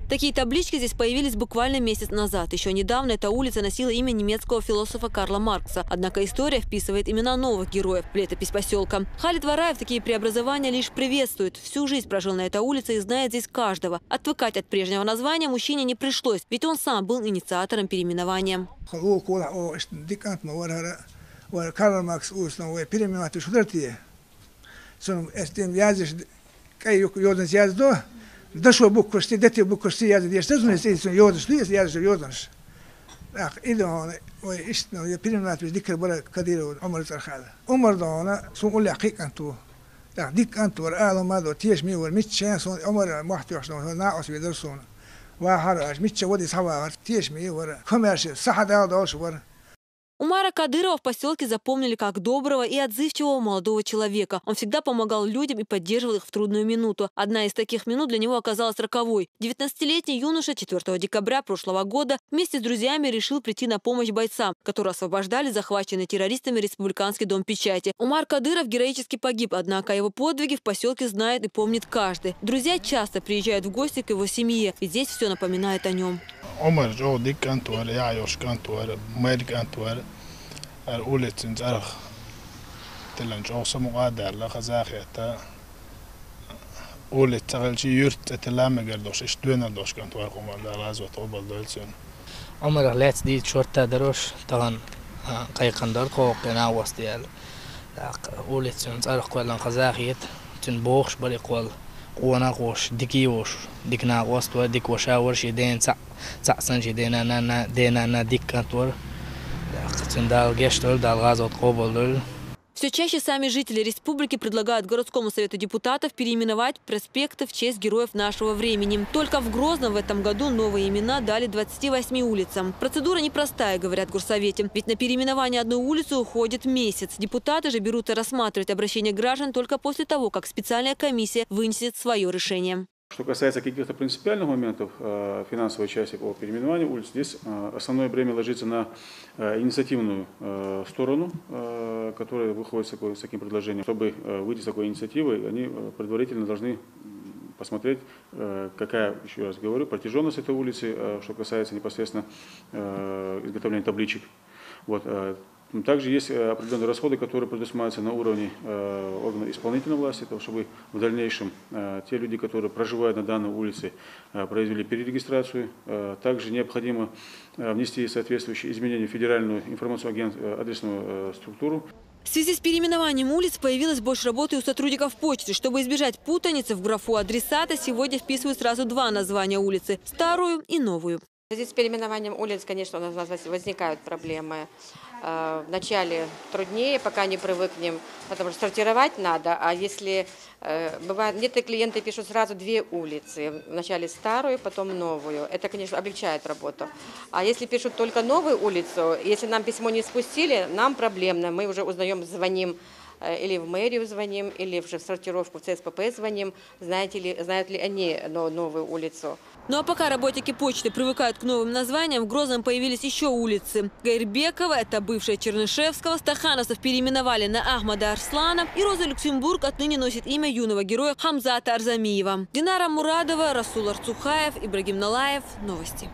Такие таблички здесь появились буквально месяц назад. Еще недавно эта улица носила имя немецкого философа Карла Маркса. Однако история вписывает имена новых героев в летопись поселка. Халид Вараев такие преобразования лишь приветствует. Всю жизнь прожил на этой улице и знает здесь каждого. Отвыкать от прежнего названия мужчине не пришлось, ведь он сам был инициатором переименования. Karl Marx uusna переименовать шудрати. Сон эстем языш кай йоден язdo. Да что буквы, дети буквы язык, я что знаю, что йоден, что есть язык йоден. Ах, идем, ой, истно, я переименовать без дикер bara Кадиров Умар Тархада. Умар дона, сон улля хиканту. Так, диканту, аламадо, теш мивор, митчен, сон Умар махтюш, наос видерсон. Вахараш, митче води савар, теш мивор, коммерши, сахада дошвар. Умара Кадырова в поселке запомнили как доброго и отзывчивого молодого человека. Он всегда помогал людям и поддерживал их в трудную минуту. Одна из таких минут для него оказалась роковой. 19-летний юноша 4 декабря прошлого года вместе с друзьями решил прийти на помощь бойцам, которые освобождали захваченный террористами Республиканский дом печати. Умар Кадыров героически погиб, однако его подвиги в поселке знает и помнит каждый. Друзья часто приезжают в гости к его семье, ведь здесь все напоминает о нем. Omar Jodi kantor, Jajos kantor, Mer kantor, улицын зарах тэлэн жоосом угадар ла хазахята улиц цагалчи юрт тэлэмэгэрдош иштүэнэрдош кантор команда разот обалдэлсэн Omar let's di shorta darosh tagan qayqandar qoqena wastiyal улицын зарах квалан хазахет тэн бохш бали квал قوانا قوش ديكيوش ديكنا قوستوا ديك وشاور شيدين تسعسن شيدين أنا دينا أنا ديك كنتور تندال جشتول دال غازات قبول. Все чаще сами жители республики предлагают городскому совету депутатов переименовать проспекты в честь героев нашего времени. Только в Грозном в этом году новые имена дали 28 улицам. Процедура непростая, говорят в горсовете, ведь на переименование одной улицы уходит месяц. Депутаты же берутся рассматривать обращения граждан только после того, как специальная комиссия вынесет свое решение. Что касается каких-то принципиальных моментов финансовой части по переименованию улиц, здесь основное бремя ложится на инициативную сторону, которая выходит с таким предложением. Чтобы выйти с такой инициативой, они предварительно должны посмотреть, какая, еще раз говорю, протяженность этой улицы, что касается непосредственно изготовления табличек. Вот. Также есть определенные расходы, которые предусматриваются на уровне органов исполнительной власти, чтобы в дальнейшем те люди, которые проживают на данной улице, произвели перерегистрацию. Также необходимо внести соответствующие изменения в федеральную информационную адресную структуру. В связи с переименованием улиц появилось больше работы у сотрудников почты. Чтобы избежать путаницы, в графу адресата сегодня вписывают сразу два названия улицы – старую и новую. В связи с переименованием улиц, конечно, у нас возникают проблемы. Вначале труднее, пока не привыкнем, потому что сортировать надо. А если бывает, некоторые клиенты пишут сразу две улицы, вначале старую, потом новую. Это, конечно, облегчает работу. А если пишут только новую улицу, если нам письмо не спустили, нам проблемно. Мы уже узнаем, звоним или в мэрию звоним, или уже в сортировку в ЦСПП звоним, знают ли они новую улицу. Ну а пока работники почты привыкают к новым названиям, в Грозном появились еще улицы. Гайрбекова, это бывшая Чернышевского, стахановцев переименовали на Ахмада Арслана, и Роза Люксембург отныне носит имя юного героя Хамзата Арзамиева. Динара Мурадова, Расул Арцухаев, Ибрагим Налаев. Новости.